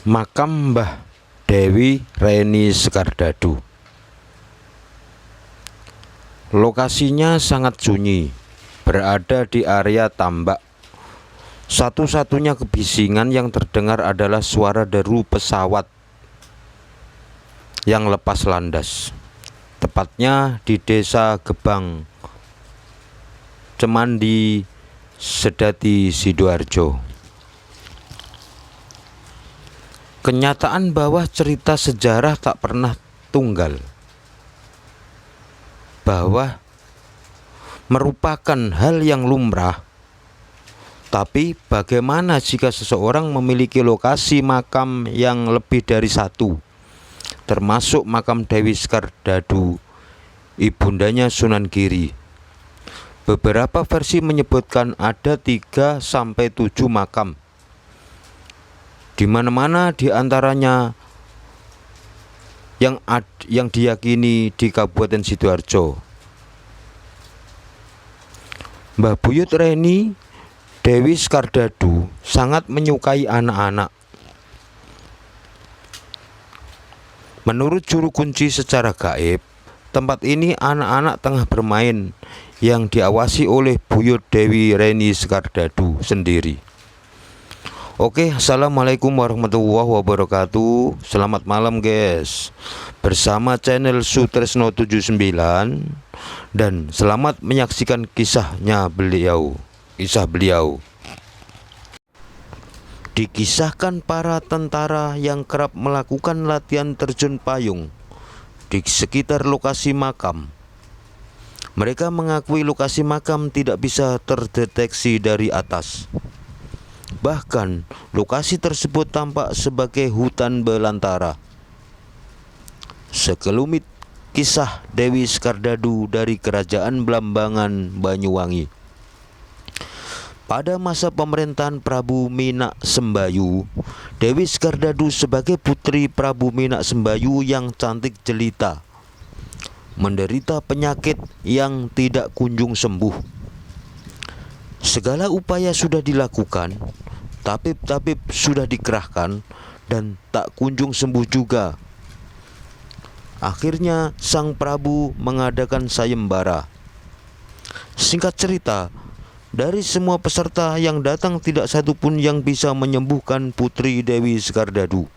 Makam Mbah Dewi Reni Sekardadu. Lokasinya sangat sunyi, berada di area tambak. Satu-satunya kebisingan yang terdengar adalah suara deru pesawat yang lepas landas. Tepatnya di Desa Gebang, Cemandi, Sedati, Sidoarjo. Kenyataan bahwa cerita sejarah tak pernah tunggal, bahwa merupakan hal yang lumrah. Tapi bagaimana jika seseorang memiliki lokasi makam yang lebih dari satu, termasuk makam Dewi Sekardadu, ibundanya Sunan Giri? Beberapa versi menyebutkan ada 3 sampai 7 makam. Di mana-mana di antaranya yang diyakini di Kabupaten Sidoarjo. Mbah Buyut Reni Dewi Sekardadu sangat menyukai anak-anak. Menurut juru kunci secara gaib, tempat ini anak-anak tengah bermain yang diawasi oleh Buyut Dewi Reni Sekardadu sendiri. Oke, assalamualaikum warahmatullahi wabarakatuh. Selamat malam guys, bersama channel Sutresno 79, dan selamat menyaksikan kisah beliau. Dikisahkan para tentara yang kerap melakukan latihan terjun payung di sekitar lokasi makam. Mereka mengakui lokasi makam tidak bisa terdeteksi dari atas. Bahkan lokasi tersebut tampak sebagai hutan belantara. Sekelumit kisah Dewi Sekardadu dari Kerajaan Blambangan, Banyuwangi. Pada masa pemerintahan Prabu Minak Sembayu, Dewi Sekardadu sebagai putri Prabu Minak Sembayu yang cantik jelita menderita penyakit yang tidak kunjung sembuh. Segala upaya sudah dilakukan, tabib-tabib sudah dikerahkan, dan tak kunjung sembuh juga. Akhirnya sang Prabu mengadakan sayembara. Singkat cerita, dari semua peserta yang datang tidak satupun yang bisa menyembuhkan putri Dewi Sekardadu.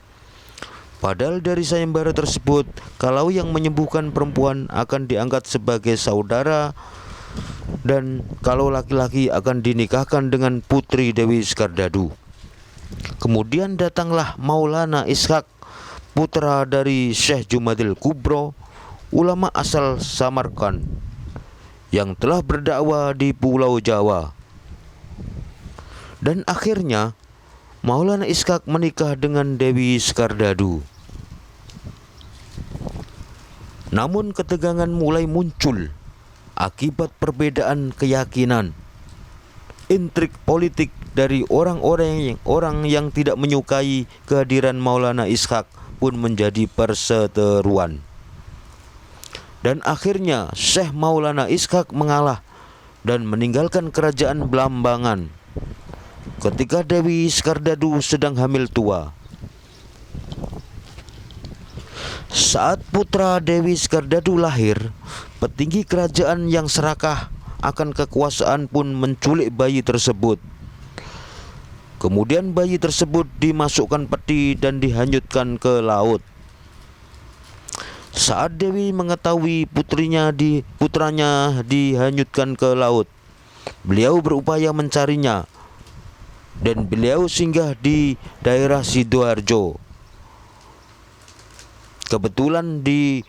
Padahal dari sayembara tersebut, kalau yang menyembuhkan perempuan akan diangkat sebagai saudara, dan kalau laki-laki akan dinikahkan dengan putri Dewi Sekardadu. Kemudian datanglah Maulana Ishaq, putra dari Syekh Jumadil Kubro, ulama asal Samarkand yang telah berdakwah di Pulau Jawa. Dan akhirnya Maulana Ishaq menikah dengan Dewi Sekardadu. Namun ketegangan mulai muncul akibat perbedaan keyakinan. Intrik politik dari orang yang tidak menyukai kehadiran Maulana Ishaq pun menjadi perseteruan. Dan akhirnya Syekh Maulana Ishaq mengalah dan meninggalkan kerajaan Blambangan ketika Dewi Sekardadu sedang hamil tua. Saat putra Dewi Sekardadu lahir, petinggi kerajaan yang serakah akan kekuasaan pun menculik bayi tersebut. Kemudian bayi tersebut dimasukkan peti dan dihanyutkan ke laut. Saat Dewi mengetahui putranya dihanyutkan ke laut, beliau berupaya mencarinya, dan beliau singgah di daerah Sidoarjo. Kebetulan di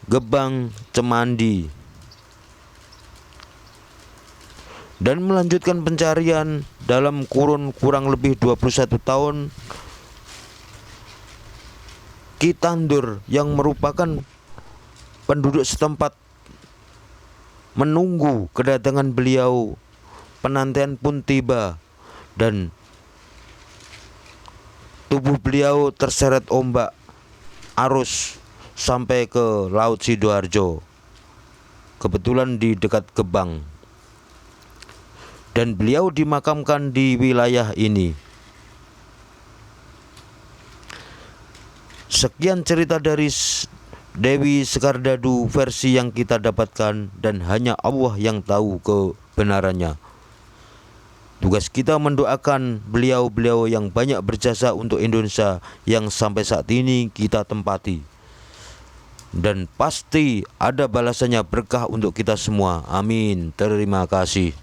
Gebang, Cemandi, dan melanjutkan pencarian dalam kurun kurang lebih 21 tahun. Ki Tandur yang merupakan penduduk setempat menunggu kedatangan beliau. Penantian pun tiba dan tubuh beliau terseret ombak arus sampai ke Laut Sidoarjo, kebetulan di dekat Gebang. Dan beliau dimakamkan di wilayah ini. Sekian cerita dari Dewi Sekardadu versi yang kita dapatkan, dan hanya Allah yang tahu kebenarannya. Tugas kita mendoakan beliau-beliau yang banyak berjasa untuk Indonesia yang sampai saat ini kita tempati. Dan pasti ada balasannya berkah untuk kita semua. Amin. Terima kasih.